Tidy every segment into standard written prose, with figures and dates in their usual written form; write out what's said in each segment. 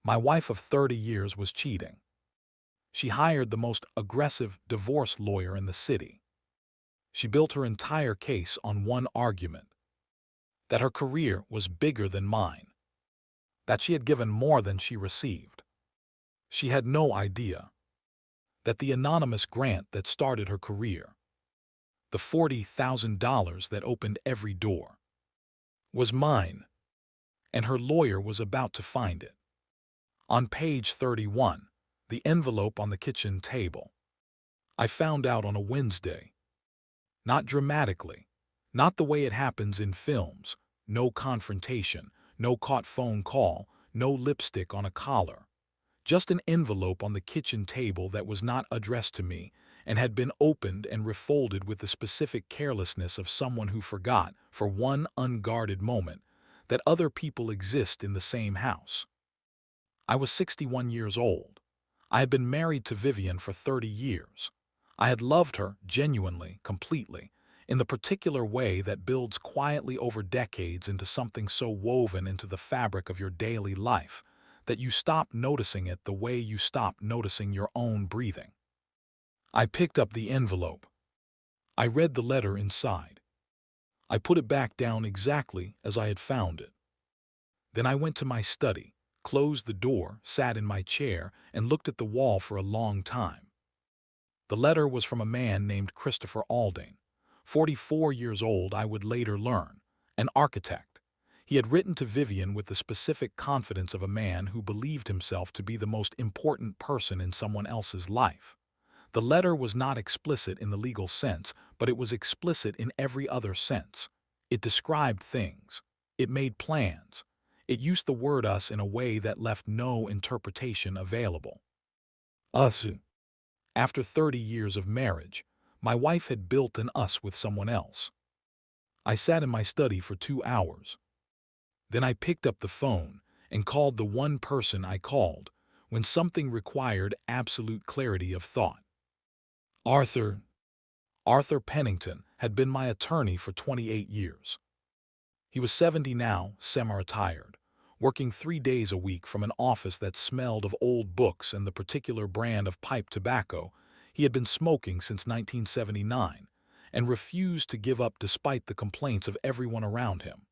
My wife of 30 years was cheating. She hired the most aggressive divorce lawyer in the city. She built her entire case on one argument: that her career was bigger than mine, that she had given more than she received. She had no idea that the anonymous grant that started her career, the $40,000 that opened every door, was mine, and her lawyer was about to find it. On page 31, the envelope on the kitchen table. I found out on a Wednesday. Not dramatically, not the way it happens in films. No confrontation, no caught phone call, no lipstick on a collar. Just an envelope on the kitchen table that was not addressed to me and had been opened and refolded with the specific carelessness of someone who forgot, for one unguarded moment, that other people exist in the same house. I was 61 years old. I had been married to Vivian for 30 years. I had loved her genuinely, completely, in the particular way that builds quietly over decades into something so woven into the fabric of your daily life that you stop noticing it the way you stop noticing your own breathing. I picked up the envelope. I read the letter inside. I put it back down exactly as I had found it. Then I went to my study, closed the door, sat in my chair, and looked at the wall for a long time. The letter was from a man named Christopher Alding, 44 years old, I would later learn, an architect. He had written to Vivian with the specific confidence of a man who believed himself to be the most important person in someone else's life. The letter was not explicit in the legal sense, but it was explicit in every other sense. It described things. It made plans. It used the word us in a way that left no interpretation available. Us. After 30 years of marriage, my wife had built an us with someone else. I sat in my study for 2 hours. Then I picked up the phone and called the one person I called when something required absolute clarity of thought. Arthur. Arthur Pennington had been my attorney for 28 years. He was 70 now, semi-retired, working 3 days a week from an office that smelled of old books and the particular brand of pipe tobacco he had been smoking since 1979 and refused to give up despite the complaints of everyone around him.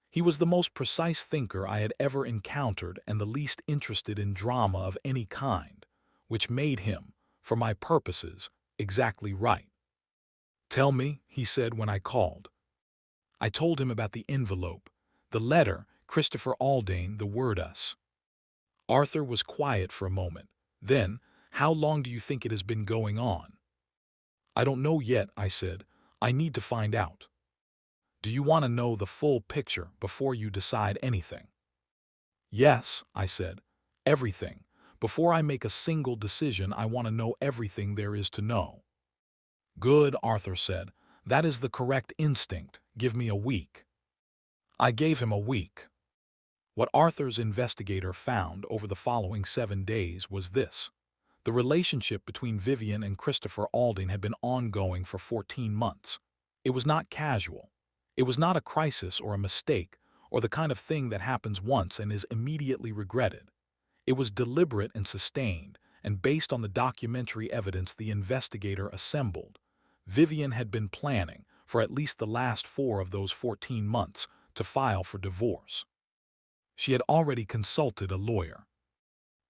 He was the most precise thinker I had ever encountered and the least interested in drama of any kind, which made him, for my purposes, exactly right. "Tell me," he said when I called. I told him about the envelope, the letter, Christopher Alding, the word us. Arthur was quiet for a moment. Then, "How long do you think it has been going on?" "I don't know yet," I said. "I need to find out." "Do you want to know the full picture before you decide anything?" "Yes," I said. "Everything. Before I make a single decision, I want to know everything there is to know." "Good," Arthur said. "That is the correct instinct. Give me a week." I gave him a week. What Arthur's investigator found over the following 7 days was this: the relationship between Vivian and Christopher Alding had been ongoing for 14 months. It was not casual. It was not a crisis or a mistake or the kind of thing that happens once and is immediately regretted. It was deliberate and sustained, and based on the documentary evidence the investigator assembled, Vivian had been planning, for at least the last 4 of those 14 months, to file for divorce. She had already consulted a lawyer.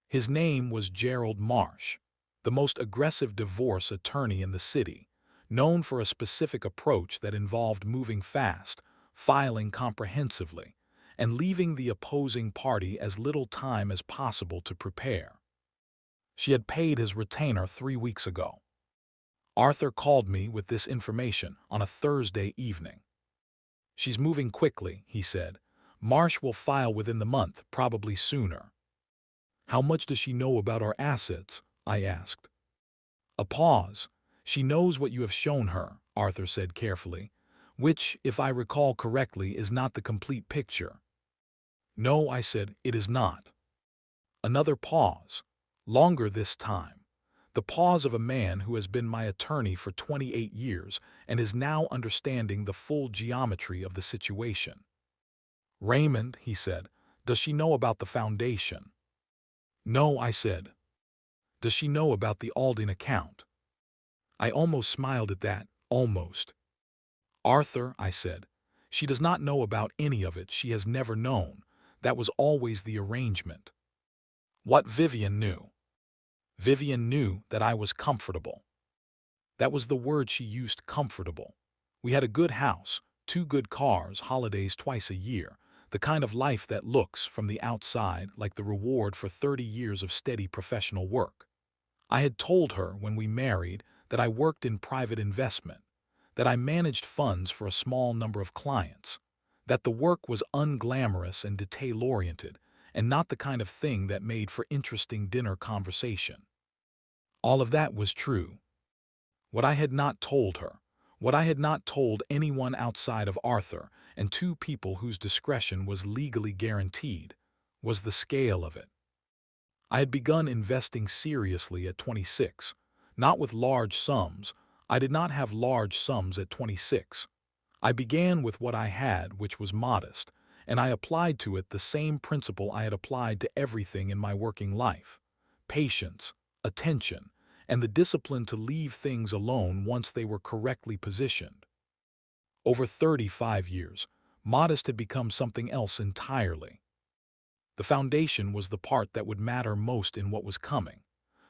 His name was Gerald Marsh, the most aggressive divorce attorney in the city, known for a specific approach that involved moving fast, filing comprehensively, and leaving the opposing party as little time as possible to prepare. She had paid his retainer 3 weeks ago. Arthur called me with this information on a Thursday evening. "She's moving quickly," he said. "Marsh will file within the month, probably sooner." "How much does she know about our assets?" I asked. A pause. "She knows what you have shown her," Arthur said carefully, "which, if I recall correctly, is not the complete picture." "No," I said, "it is not." Another pause. Longer this time. The pause of a man who has been my attorney for 28 years and is now understanding the full geometry of the situation. "Raymond," he said, "does she know about the foundation?" No, I said. Does she know about the Aldine account? I almost smiled at that, almost. Arthur, I said. She does not know about any of it. She has never known. That was always the arrangement. What Vivian knew. Vivian knew that I was comfortable. That was the word she used, comfortable. We had a good house, 2 good cars, holidays twice a year, the kind of life that looks, from the outside, like the reward for 30 years of steady professional work. I had told her when we married that I worked in private investment, that I managed funds for a small number of clients, that the work was unglamorous and detail-oriented, and not the kind of thing that made for interesting dinner conversation. All of that was true. What I had not told her, what I had not told anyone outside of Arthur and 2 people whose discretion was legally guaranteed, was the scale of it. I had begun investing seriously at 26, not with large sums. I did not have large sums at 26. I began with what I had, which was modest, and I applied to it the same principle I had applied to everything in my working life: patience, attention, and the discipline to leave things alone once they were correctly positioned. Over 35 years, modest had become something else entirely. The foundation was the part that would matter most in what was coming.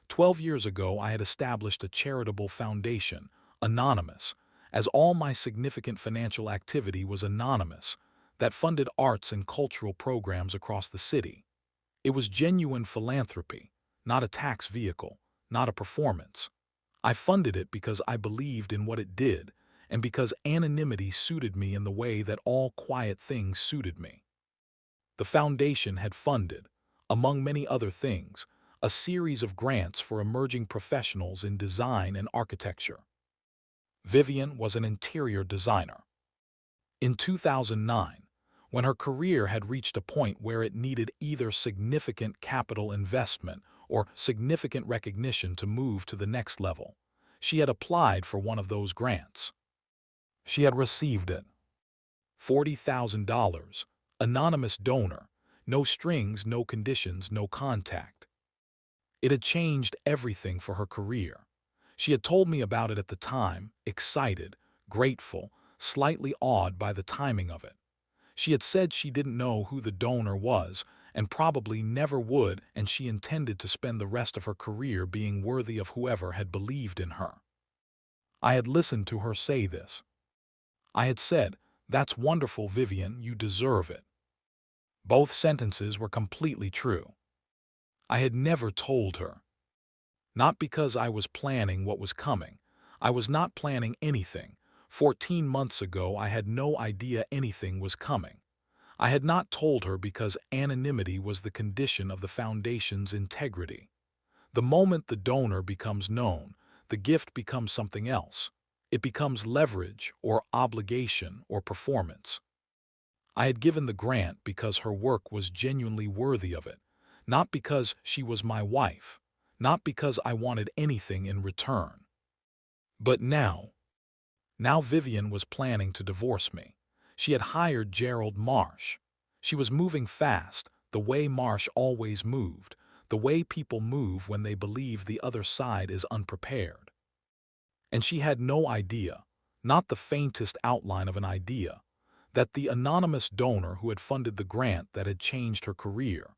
12 years ago, I had established a charitable foundation, anonymous, as all my significant financial activity was anonymous, that funded arts and cultural programs across the city. It was genuine philanthropy, not a tax vehicle, not a performance. I funded it because I believed in what it did, and because anonymity suited me in the way that all quiet things suited me. The foundation had funded, among many other things, a series of grants for emerging professionals in design and architecture. Vivian was an interior designer. In 2009, when her career had reached a point where it needed either significant capital investment or significant recognition to move to the next level, she had applied for one of those grants. She had received it. $40,000, anonymous donor, no strings, no conditions, no contact. It had changed everything for her career. She had told me about it at the time, excited, grateful, slightly awed by the timing of it. She had said she didn't know who the donor was and probably never would, and she intended to spend the rest of her career being worthy of whoever had believed in her. I had listened to her say this. I had said, "That's wonderful, Vivian, you deserve it." Both sentences were completely true. I had never told her. Not because I was planning what was coming. I was not planning anything. 14 months ago, I had no idea anything was coming. I had not told her because anonymity was the condition of the foundation's integrity. The moment the donor becomes known, the gift becomes something else. It becomes leverage or obligation or performance. I had given the grant because her work was genuinely worthy of it, not because she was my wife, not because I wanted anything in return. But now Vivian was planning to divorce me. She had hired Gerald Marsh. She was moving fast, the way Marsh always moved, the way people move when they believe the other side is unprepared. And she had no idea, not the faintest outline of an idea, that the anonymous donor who had funded the grant that had changed her career,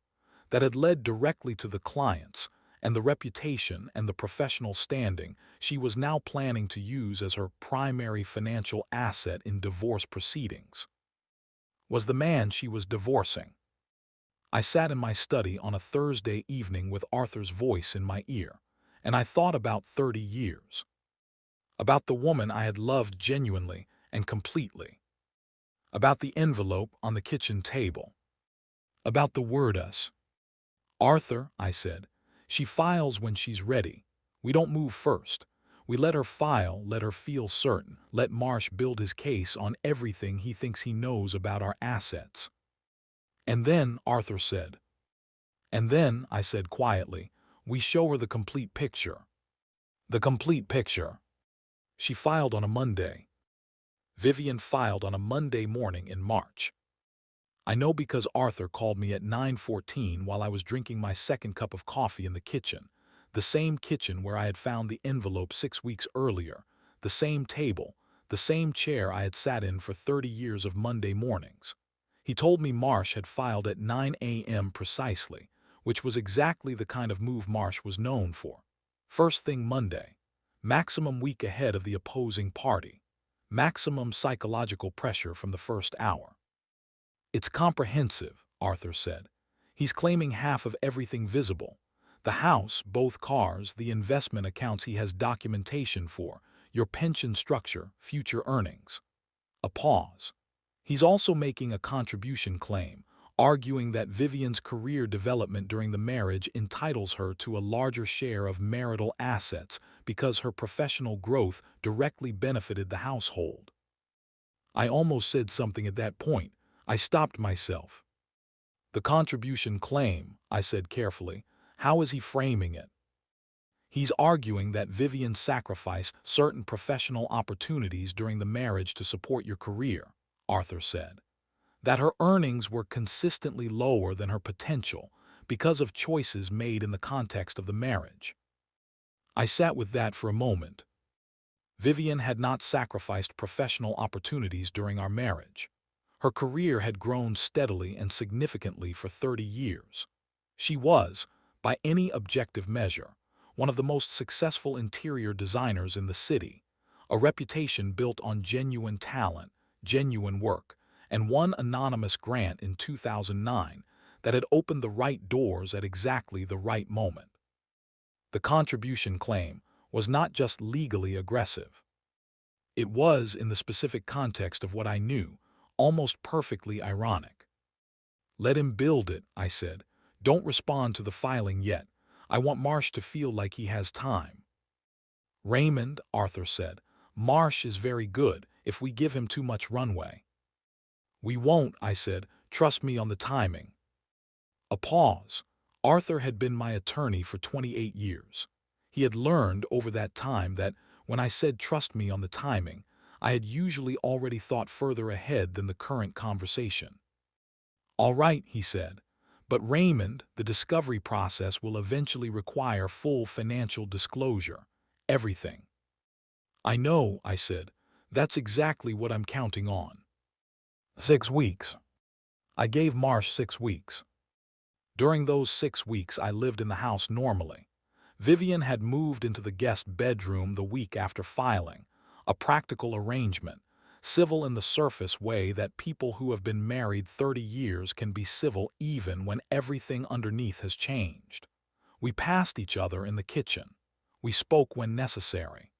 that had led directly to the clients and the reputation and the professional standing she was now planning to use as her primary financial asset in divorce proceedings, was the man she was divorcing. I sat in my study on a Thursday evening with Arthur's voice in my ear, and I thought about 30 years. About the woman I had loved genuinely and completely. About the envelope on the kitchen table. About the word us. "Arthur," I said, "she files when she's ready. We don't move first. We let her file, let her feel certain, let Marsh build his case on everything he thinks he knows about our assets." "And then," Arthur said. "And then," I said quietly, "we show her the complete picture." The complete picture. She filed on a Monday. Vivian filed on a Monday morning in March. I know because Arthur called me at 9:14 while I was drinking my second cup of coffee in the kitchen, the same kitchen where I had found the envelope 6 weeks earlier, the same table, the same chair I had sat in for 30 years of Monday mornings. He told me Marsh had filed at 9 a.m. precisely, which was exactly the kind of move Marsh was known for. First thing Monday, maximum week ahead of the opposing party, maximum psychological pressure from the first hour. It's comprehensive, Arthur said. He's claiming half of everything visible. The house, both cars, the investment accounts he has documentation for, your pension structure, future earnings. A pause. He's also making a contribution claim, arguing that Vivian's career development during the marriage entitles her to a larger share of marital assets because her professional growth directly benefited the household. I almost said something at that point. I stopped myself. The contribution claim, I said carefully. How is he framing it? He's arguing that Vivian sacrificed certain professional opportunities during the marriage to support your career, Arthur said. That her earnings were consistently lower than her potential because of choices made in the context of the marriage. I sat with that for a moment. Vivian had not sacrificed professional opportunities during our marriage. Her career had grown steadily and significantly for 30 years. She was, by any objective measure, one of the most successful interior designers in the city, a reputation built on genuine talent, genuine work, and one anonymous grant in 2009 that had opened the right doors at exactly the right moment. The contribution claim was not just legally aggressive. It was, in the specific context of what I knew, almost perfectly ironic. Let him build it, I said. Don't respond to the filing yet. I want Marsh to feel like he has time. Raymond, Arthur said, Marsh is very good if we give him too much runway. We won't, I said. Trust me on the timing. A pause. Arthur had been my attorney for 28 years. He had learned over that time that when I said trust me on the timing, I had usually already thought further ahead than the current conversation. All right, he said, but Raymond, the discovery process will eventually require full financial disclosure. Everything. I know, I said. That's exactly what I'm counting on. 6 weeks. I gave Marsh 6 weeks. During those 6 weeks, I lived in the house normally. Vivian had moved into the guest bedroom the week after filing, a practical arrangement, civil in the surface way that people who have been married 30 years can be civil even when everything underneath has changed. We passed each other in the kitchen. We spoke when necessary.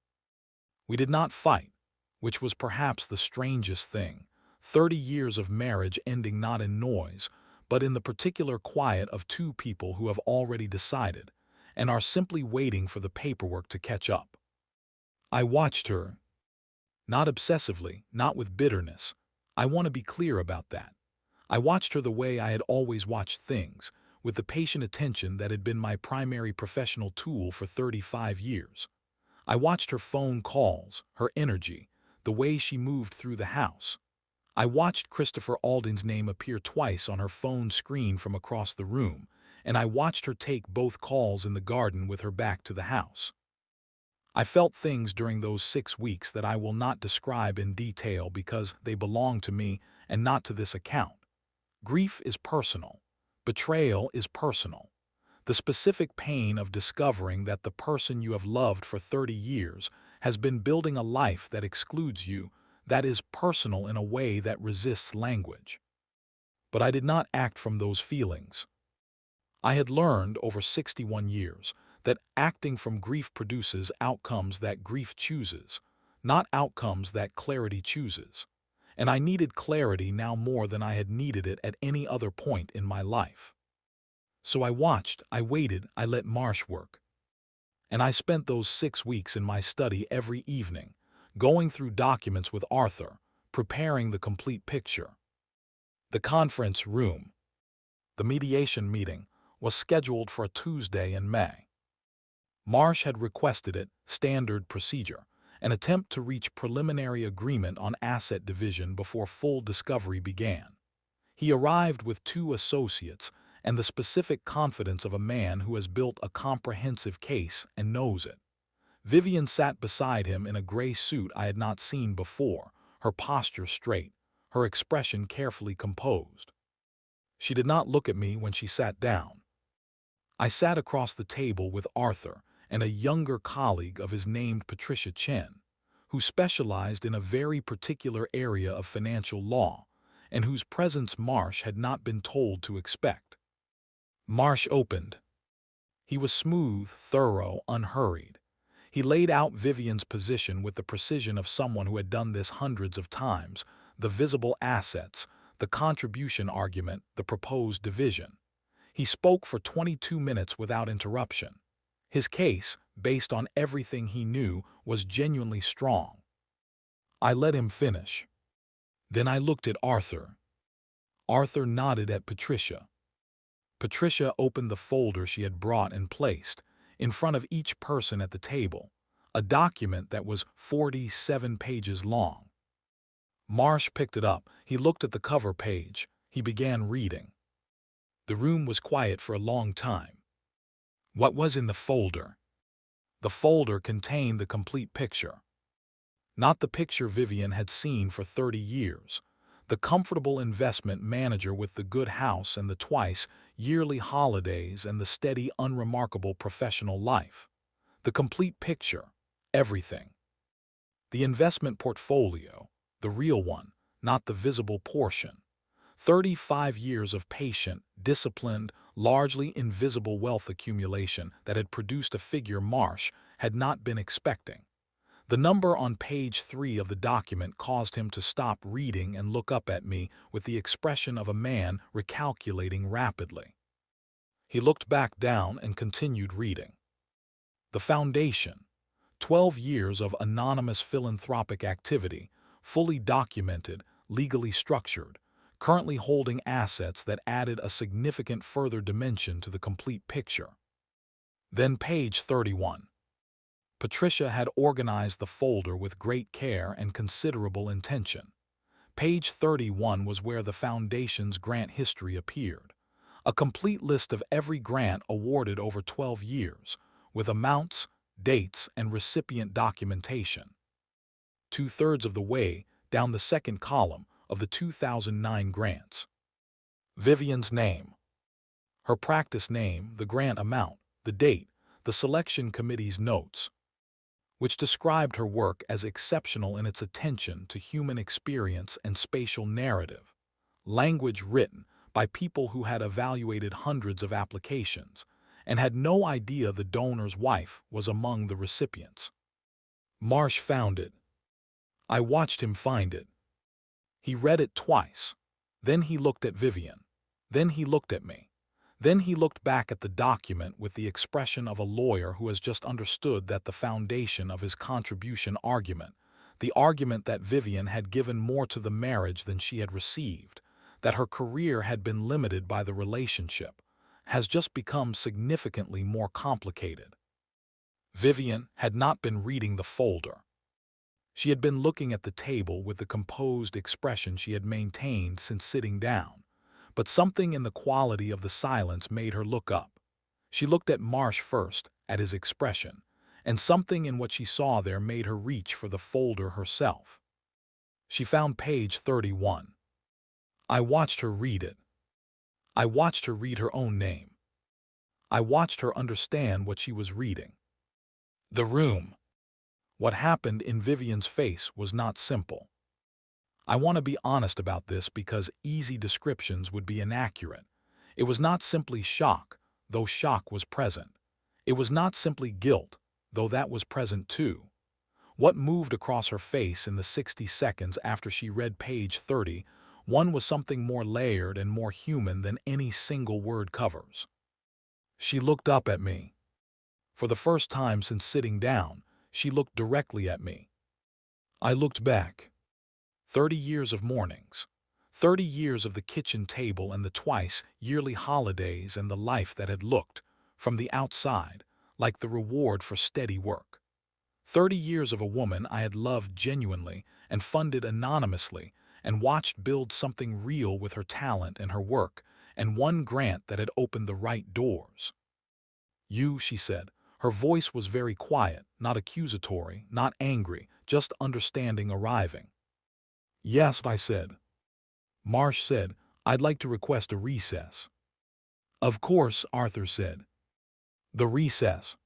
We did not fight, which was perhaps the strangest thing, 30 years of marriage ending not in noise, but in the particular quiet of two people who have already decided and are simply waiting for the paperwork to catch up. I watched her, not obsessively, not with bitterness. I want to be clear about that. I watched her the way I had always watched things, with the patient attention that had been my primary professional tool for 35 years. I watched her phone calls, her energy, the way she moved through the house. I watched Christopher Alden's name appear twice on her phone screen from across the room, and I watched her take both calls in the garden with her back to the house. I felt things during those 6 weeks that I will not describe in detail because they belong to me and not to this account. Grief is personal. Betrayal is personal. The specific pain of discovering that the person you have loved for 30 years has been building a life that excludes you, that is personal in a way that resists language. But I did not act from those feelings. I had learned over 61 years that acting from grief produces outcomes that grief chooses, not outcomes that clarity chooses. And I needed clarity now more than I had needed it at any other point in my life. So I watched, I waited, I let Marsh work. And I spent those 6 weeks in my study every evening, going through documents with Arthur, preparing the complete picture. The conference room, the mediation meeting, was scheduled for a Tuesday in May. Marsh had requested it, standard procedure, an attempt to reach preliminary agreement on asset division before full discovery began. He arrived with 2 associates and the specific confidence of a man who has built a comprehensive case and knows it. Vivian sat beside him in a gray suit I had not seen before, her posture straight, her expression carefully composed. She did not look at me when she sat down. I sat across the table with Arthur and a younger colleague of his named Patricia Chen, who specialized in a very particular area of financial law and whose presence Marsh had not been told to expect. Marsh opened. He was smooth, thorough, unhurried. He laid out Vivian's position with the precision of someone who had done this hundreds of times: the visible assets, the contribution argument, the proposed division. He spoke for 22 minutes without interruption. His case, based on everything he knew, was genuinely strong. I let him finish. Then I looked at Arthur. Arthur nodded at Patricia. Patricia opened the folder she had brought and placed, in front of each person at the table, a document that was 47 pages long. Marsh picked it up. He looked at the cover page. He began reading. The room was quiet for a long time. What was in the folder? The folder contained the complete picture. Not the picture Vivian had seen for 30 years. The comfortable investment manager with the good house and the twice yearly holidays and the steady, unremarkable professional life. The complete picture. Everything. The investment portfolio, the real one, not the visible portion. 35 years of patient, disciplined, largely invisible wealth accumulation that had produced a figure Marsh had not been expecting. The number on page 3 of the document caused him to stop reading and look up at me with the expression of a man recalculating rapidly. He looked back down and continued reading. The foundation. 12 years of anonymous philanthropic activity, fully documented, legally structured, currently holding assets that added a significant further dimension to the complete picture. Then page 31. Patricia had organized the folder with great care and considerable intention. Page 31 was where the Foundation's grant history appeared. A complete list of every grant awarded over 12 years, with amounts, dates, and recipient documentation. 2/3 of the way down the second column of the 2009 grants. Vivian's name. Her practice name, the grant amount, the date, the selection committee's notes, which described her work as exceptional in its attention to human experience and spatial narrative. Language written by people who had evaluated hundreds of applications and had no idea the donor's wife was among the recipients. Marsh found it. I watched him find it. He read it twice. Then he looked at Vivian. Then he looked at me. Then he looked back at the document with the expression of a lawyer who has just understood that the foundation of his contribution argument, the argument that Vivian had given more to the marriage than she had received, that her career had been limited by the relationship, has just become significantly more complicated. Vivian had not been reading the folder. She had been looking at the table with the composed expression she had maintained since sitting down. But something in the quality of the silence made her look up. She looked at Marsh first, at his expression, and something in what she saw there made her reach for the folder herself. She found page 31. I watched her read it. I watched her read her own name. I watched her understand what she was reading. The room. What happened in Vivian's face was not simple. I want to be honest about this because easy descriptions would be inaccurate. It was not simply shock, though shock was present. It was not simply guilt, though that was present too. What moved across her face in the 60 seconds after she read page 31 was something more layered and more human than any single word covers. She looked up at me. For the first time since sitting down, she looked directly at me. I looked back. 30 years of mornings, 30 years of the kitchen table and the twice yearly holidays and the life that had looked, from the outside, like the reward for steady work. 30 years of a woman I had loved genuinely and funded anonymously and watched build something real with her talent and her work, and one grant that had opened the right doors. You, she said. Her voice was very quiet, not accusatory, not angry, just understanding arriving. Yes, I said. Marsh said, I'd like to request a recess. Of course, Arthur said. The recess.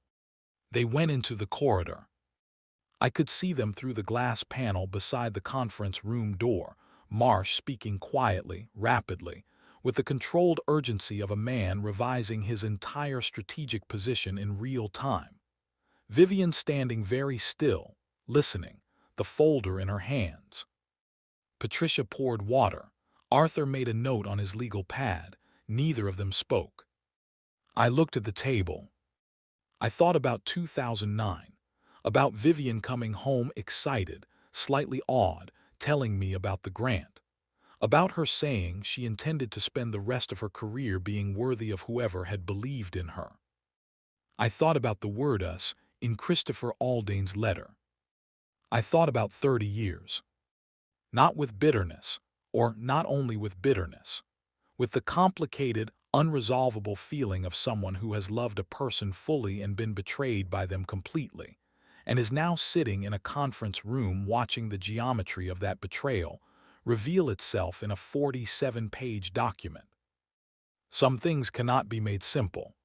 They went into the corridor. I could see them through the glass panel beside the conference room door, Marsh speaking quietly, rapidly, with the controlled urgency of a man revising his entire strategic position in real time. Vivian standing very still, listening, the folder in her hands. Patricia poured water. Arthur made a note on his legal pad. Neither of them spoke. I looked at the table. I thought about 2009, about Vivian coming home excited, slightly awed, telling me about the grant, about her saying she intended to spend the rest of her career being worthy of whoever had believed in her. I thought about the word us in Christopher Aldane's letter. I thought about 30 years. Not with bitterness, or not only with bitterness, with the complicated, unresolvable feeling of someone who has loved a person fully and been betrayed by them completely, and is now sitting in a conference room watching the geometry of that betrayal reveal itself in a 47-page document. Some things cannot be made simple.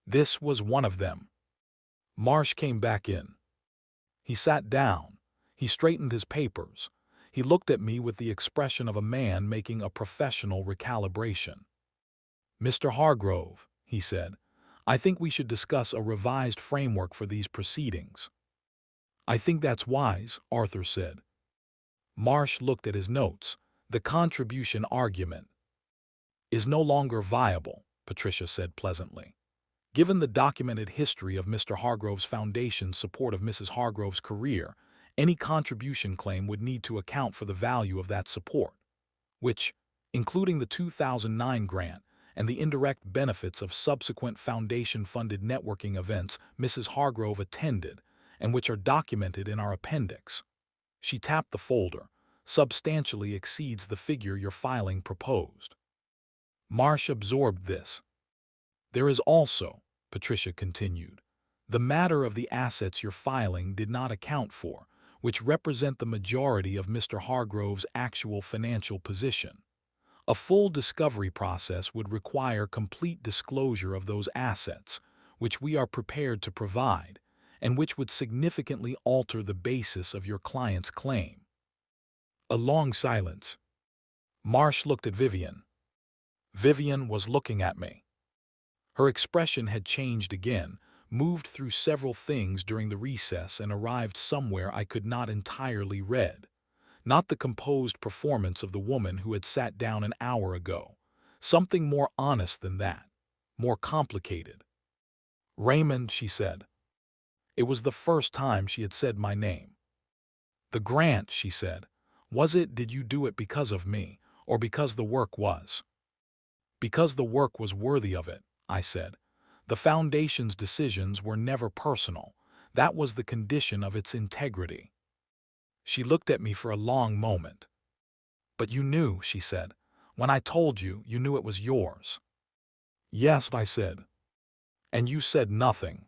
This was one of them. Marsh came back in. He sat down. He straightened his papers. He looked at me with the expression of a man making a professional recalibration. Mr. Hargrove, he said, I think we should discuss a revised framework for these proceedings. I think that's wise, Arthur said. Marsh looked at his notes. The contribution argument is no longer viable, Patricia said pleasantly. Given the documented history of Mr. Hargrove's foundation's support of Mrs. Hargrove's career, any contribution claim would need to account for the value of that support, which, including the 2009 grant and the indirect benefits of subsequent foundation-funded networking events Mrs. Hargrove attended and which are documented in our appendix. She tapped the folder, substantially exceeds the figure your filing proposed. Marsh absorbed this. There is also, Patricia continued, the matter of the assets your filing did not account for, which represent the majority of Mr. Hargrove's actual financial position. A full discovery process would require complete disclosure of those assets, which we are prepared to provide, and which would significantly alter the basis of your client's claim. A long silence. Marsh looked at Vivian. Vivian was looking at me. Her expression had changed again, moved through several things during the recess and arrived somewhere I could not entirely read. Not the composed performance of the woman who had sat down an hour ago. Something more honest than that, more complicated. Raymond, she said. It was the first time she had said my name. The grant, she said. Did you do it because of me, or because the work was? Because the work was worthy of it, I said. The foundation's decisions were never personal. That was the condition of its integrity. She looked at me for a long moment. But you knew, she said. When I told you, you knew it was yours. Yes, I said. And you said nothing.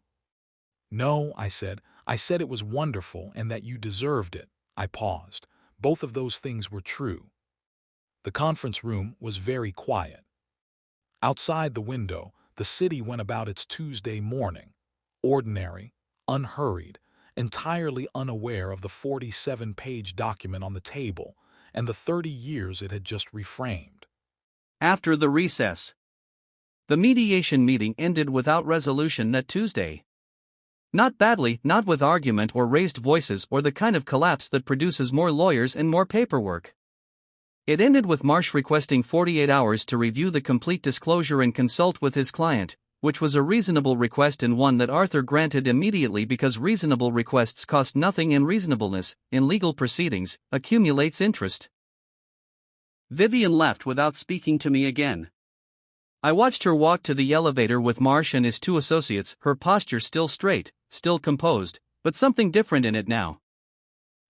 No, I said. I said it was wonderful and that you deserved it. I paused. Both of those things were true. The conference room was very quiet. Outside the window, the city went about its Tuesday morning, ordinary, unhurried, entirely unaware of the 47-page document on the table and the 30 years it had just reframed. After the recess. The mediation meeting ended without resolution that Tuesday. Not badly, not with argument or raised voices or the kind of collapse that produces more lawyers and more paperwork. It ended with Marsh requesting 48 hours to review the complete disclosure and consult with his client, which was a reasonable request and one that Arthur granted immediately because reasonable requests cost nothing and reasonableness, in legal proceedings, accumulates interest. Vivian left without speaking to me again. I watched her walk to the elevator with Marsh and his two associates, her posture still straight, still composed, but something different in it now.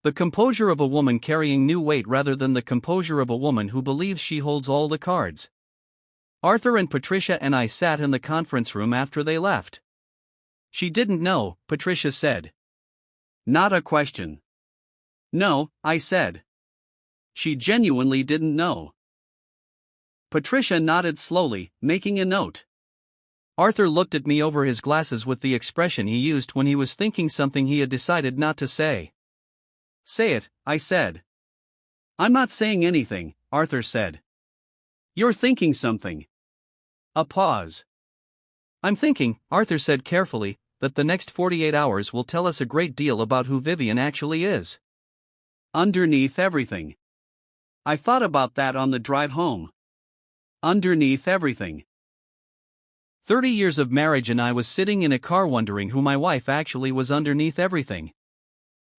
The composure of a woman carrying new weight rather than the composure of a woman who believes she holds all the cards. Arthur and Patricia and I sat in the conference room after they left. She didn't know, Patricia said. Not a question. No, I said. She genuinely didn't know. Patricia nodded slowly, making a note. Arthur looked at me over his glasses with the expression he used when he was thinking something he had decided not to say. Say it, I said. I'm not saying anything, Arthur said. You're thinking something. A pause. I'm thinking, Arthur said carefully, that the next 48 hours will tell us a great deal about who Vivian actually is. Underneath everything. I thought about that on the drive home. Underneath everything. 30 years of marriage and I was sitting in a car wondering who my wife actually was underneath everything.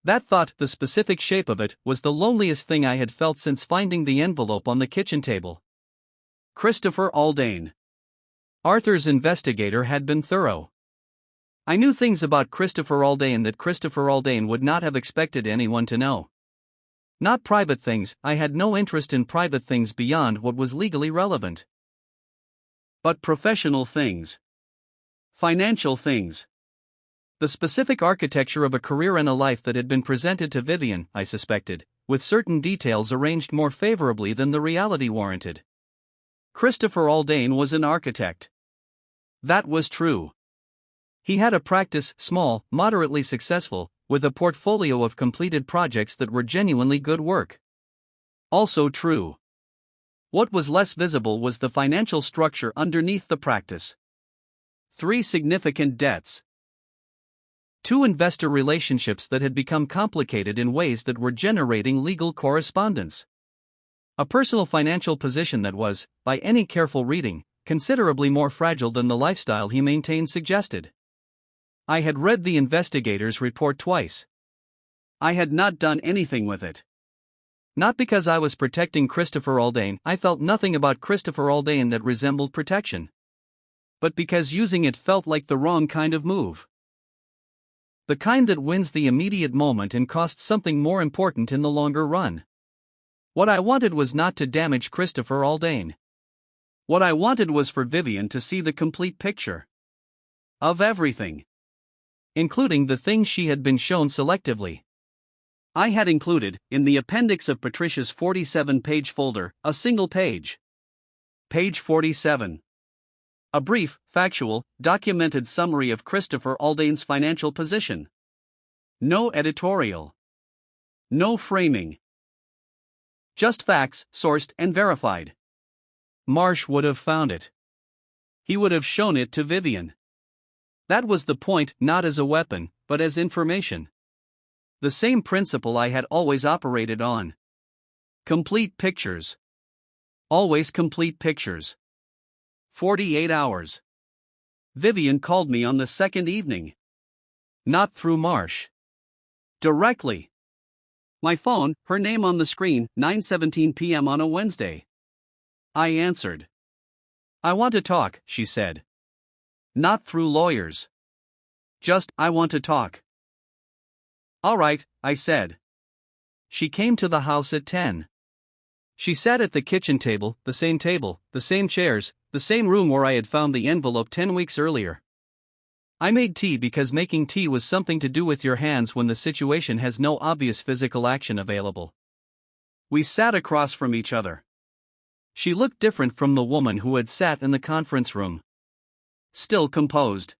That thought, the specific shape of it, was the loneliest thing I had felt since finding the envelope on the kitchen table. Christopher Aldane. Arthur's investigator had been thorough. I knew things about Christopher Aldane that Christopher Aldane would not have expected anyone to know. Not private things, I had no interest in private things beyond what was legally relevant. But professional things. Financial things. The specific architecture of a career and a life that had been presented to Vivian, I suspected, with certain details arranged more favorably than the reality warranted. Christopher Aldane was an architect. That was true. He had a practice, small, moderately successful, with a portfolio of completed projects that were genuinely good work. Also true. What was less visible was the financial structure underneath the practice. 3 significant debts. 2 investor relationships that had become complicated in ways that were generating legal correspondence. A personal financial position that was, by any careful reading, considerably more fragile than the lifestyle he maintained suggested. I had read the investigator's report twice. I had not done anything with it. Not because I was protecting Christopher Aldane, I felt nothing about Christopher Aldane that resembled protection. But because using it felt like the wrong kind of move. The kind that wins the immediate moment and costs something more important in the longer run. What I wanted was not to damage Christopher Aldane. What I wanted was for Vivian to see the complete picture. Of everything. Including the things she had been shown selectively. I had included, in the appendix of Patricia's 47-page folder, a single page. Page 47. A brief, factual, documented summary of Christopher Aldane's financial position. No editorial. No framing. Just facts, sourced and verified. Marsh would have found it. He would have shown it to Vivian. That was the point, not as a weapon, but as information. The same principle I had always operated on. Complete pictures. Always complete pictures. 48 hours. Vivian called me on the second evening. Not through Marsh. Directly. My phone, her name on the screen, 9:17 p.m. on a Wednesday. I answered. I want to talk, she said. Not through lawyers. Just, I want to talk. All right, I said. She came to the house at 10. She sat at the kitchen table, the same chairs, the same room where I had found the envelope 10 weeks earlier. I made tea because making tea was something to do with your hands when the situation has no obvious physical action available. We sat across from each other. She looked different from the woman who had sat in the conference room. Still composed.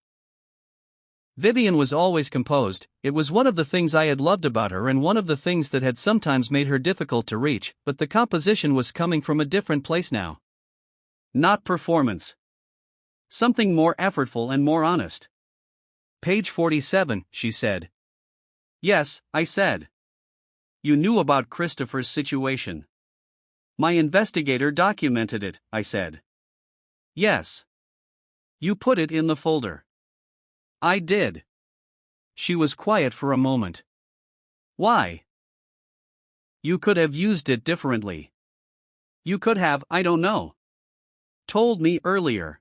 Vivian was always composed. It was one of the things I had loved about her and one of the things that had sometimes made her difficult to reach, but the composition was coming from a different place now. Not performance. Something more effortful and more honest. Page 47, she said. Yes, I said. You knew about Christopher's situation. My investigator documented it, I said. Yes. You put it in the folder. I did. She was quiet for a moment. Why? You could have used it differently. You could have, I don't know. Told me earlier.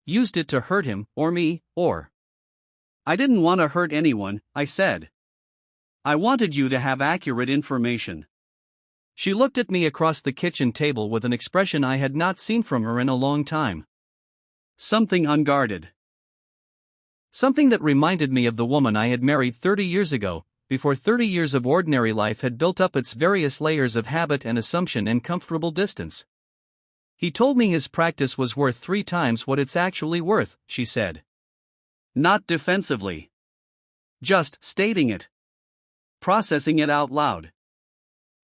Used it to hurt him, or me, or. I didn't want to hurt anyone, I said. I wanted you to have accurate information. She looked at me across the kitchen table with an expression I had not seen from her in a long time. Something unguarded. Something that reminded me of the woman I had married 30 years ago, before 30 years of ordinary life had built up its various layers of habit and assumption and comfortable distance. He told me his practice was worth 3 times what it's actually worth, she said. Not defensively. Just stating it. Processing it out loud.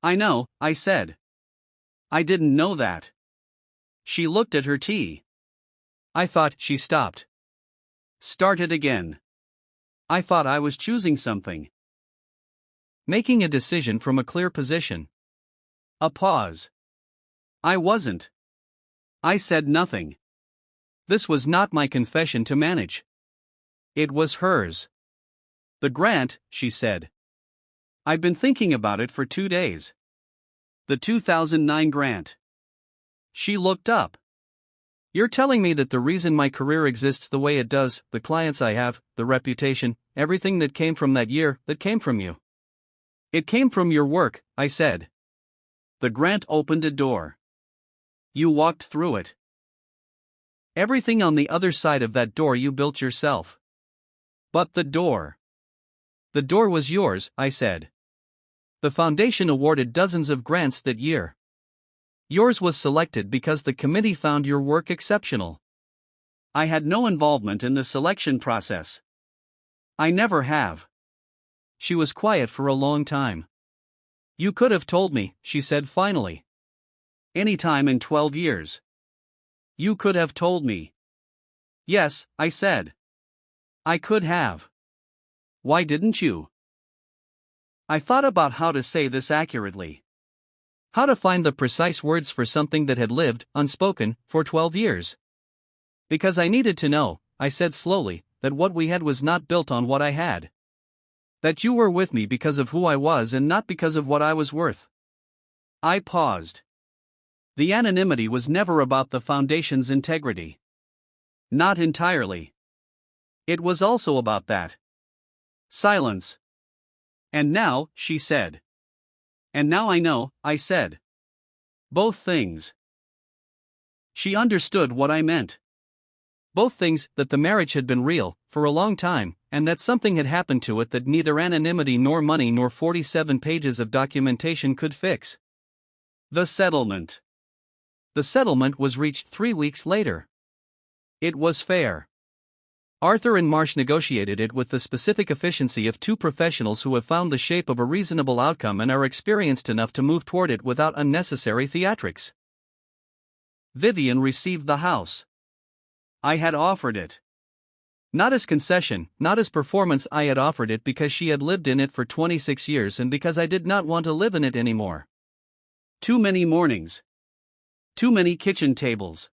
I know, I said. I didn't know that. She looked at her tea. I thought she stopped. Started again. I thought I was choosing something. Making a decision from a clear position. A pause. I wasn't. I said nothing. This was not my confession to manage. It was hers. The grant, she said. I've been thinking about it for 2 days. The 2009 grant. She looked up. You're telling me that the reason my career exists the way it does, the clients I have, the reputation, everything that came from that year, that came from you. It came from your work, I said. The grant opened a door. You walked through it. Everything on the other side of that door you built yourself. But the door. The door was yours, I said. The foundation awarded dozens of grants that year. Yours was selected because the committee found your work exceptional. I had no involvement in the selection process. I never have. She was quiet for a long time. You could have told me, she said finally. Any time in 12 years. You could have told me. Yes, I said. I could have. Why didn't you? I thought about how to say this accurately. How to find the precise words for something that had lived, unspoken, for 12 years. Because I needed to know, I said slowly, that what we had was not built on what I had. That you were with me because of who I was and not because of what I was worth. I paused. The anonymity was never about the foundation's integrity. Not entirely. It was also about that. Silence. And now, she said. And now I know, I said. Both things. She understood what I meant. Both things, that the marriage had been real, for a long time, and that something had happened to it that neither anonymity nor money nor 47 pages of documentation could fix. The settlement. The settlement was reached 3 weeks later. It was fair. Arthur and Marsh negotiated it with the specific efficiency of 2 professionals who have found the shape of a reasonable outcome and are experienced enough to move toward it without unnecessary theatrics. Vivian received the house. I had offered it. Not as concession, not as performance. I had offered it because she had lived in it for 26 years and because I did not want to live in it anymore. Too many mornings. Too many kitchen tables.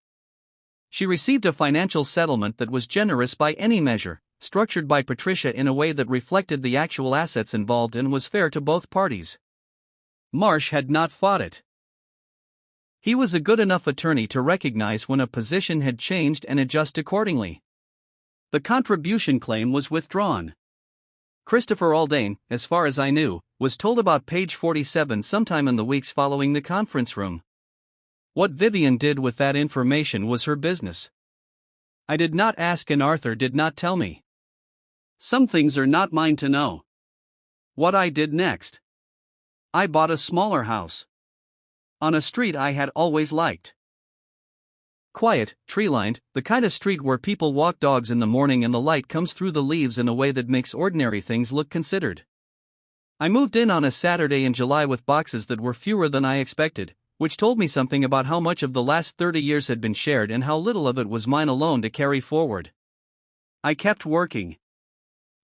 She received a financial settlement that was generous by any measure, structured by Patricia in a way that reflected the actual assets involved and was fair to both parties. Marsh had not fought it. He was a good enough attorney to recognize when a position had changed and adjust accordingly. The contribution claim was withdrawn. Christopher Aldane, as far as I knew, was told about page 47 sometime in the weeks following the conference room. What Vivian did with that information was her business. I did not ask and Arthur did not tell me. Some things are not mine to know. What I did next. I bought a smaller house. On a street I had always liked. Quiet, tree-lined, the kind of street where people walk dogs in the morning and the light comes through the leaves in a way that makes ordinary things look considered. I moved in on a Saturday in July with boxes that were fewer than I expected, which told me something about how much of the last 30 years had been shared and how little of it was mine alone to carry forward. I kept working.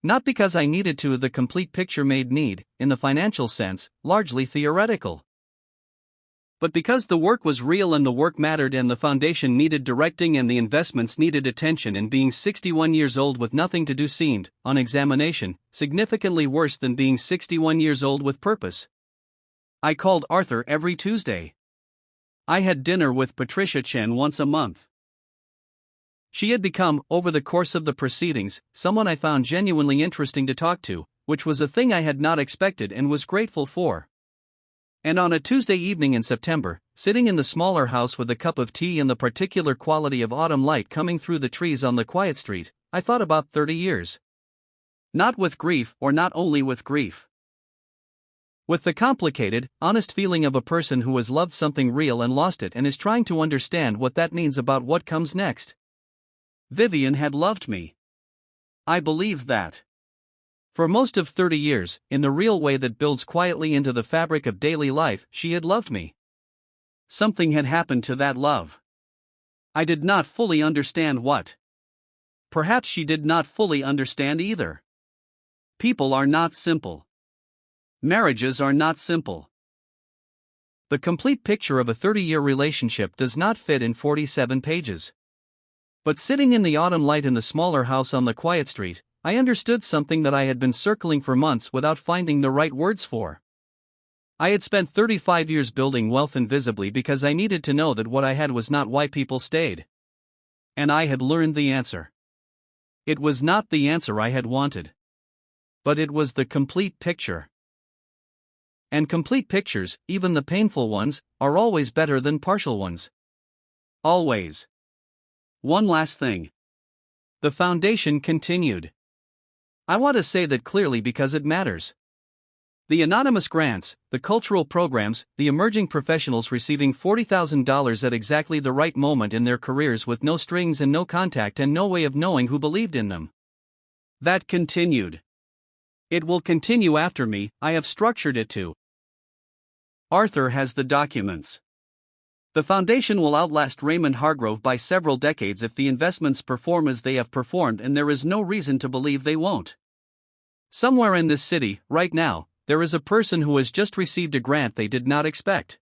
Not because I needed to. The complete picture made need, in the financial sense, largely theoretical. But because the work was real and the work mattered and the foundation needed directing and the investments needed attention, and being 61 years old with nothing to do seemed, on examination, significantly worse than being 61 years old with purpose. I called Arthur every Tuesday. I had dinner with Patricia Chen once a month. She had become, over the course of the proceedings, someone I found genuinely interesting to talk to, which was a thing I had not expected and was grateful for. And on a Tuesday evening in September, sitting in the smaller house with a cup of tea and the particular quality of autumn light coming through the trees on the quiet street, I thought about 30 years. Not with grief, or not only with grief. With the complicated, honest feeling of a person who has loved something real and lost it and is trying to understand what that means about what comes next. Vivian had loved me. I believed that. For most of 30 years, in the real way that builds quietly into the fabric of daily life, she had loved me. Something had happened to that love. I did not fully understand what. Perhaps she did not fully understand either. People are not simple. Marriages are not simple. The complete picture of a 30-year relationship does not fit in 47 pages. But sitting in the autumn light in the smaller house on the quiet street, I understood something that I had been circling for months without finding the right words for. I had spent 35 years building wealth invisibly because I needed to know that what I had was not why people stayed. And I had learned the answer. It was not the answer I had wanted. But it was the complete picture. And complete pictures, even the painful ones, are always better than partial ones. Always. One last thing. The foundation continued. I want to say that clearly because it matters. The anonymous grants, the cultural programs, the emerging professionals receiving $40,000 at exactly the right moment in their careers with no strings and no contact and no way of knowing who believed in them. That continued. It will continue after me. I have structured it to. Arthur has the documents. The foundation will outlast Raymond Hargrove by several decades if the investments perform as they have performed, and there is no reason to believe they won't. Somewhere in this city, right now, there is a person who has just received a grant they did not expect.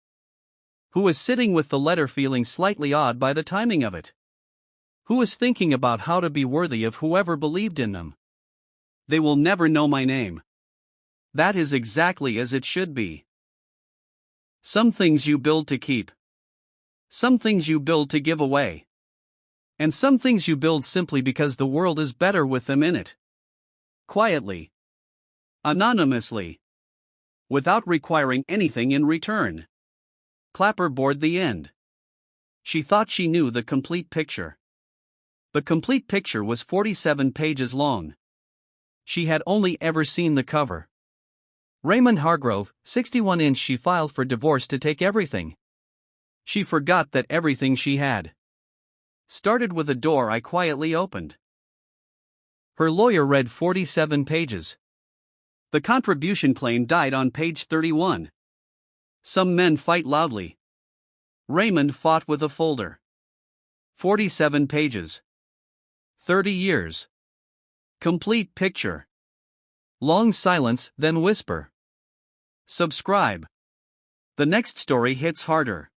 Who is sitting with the letter feeling slightly odd by the timing of it. Who is thinking about how to be worthy of whoever believed in them. They will never know my name. That is exactly as it should be. Some things you build to keep. Some things you build to give away. And some things you build simply because the world is better with them in it. Quietly. Anonymously. Without requiring anything in return. Clapperboard the end. She thought she knew the complete picture. The complete picture was 47 pages long. She had only ever seen the cover. Raymond Hargrove, 61-inch. She filed for divorce to take everything. She forgot that everything she had started with a door I quietly opened. Her lawyer read 47 pages. The contribution claim died on page 31. Some men fight loudly. Raymond fought with a folder. 47 pages. 30 years. Complete picture. Long silence, then whisper. Subscribe. The next story hits harder.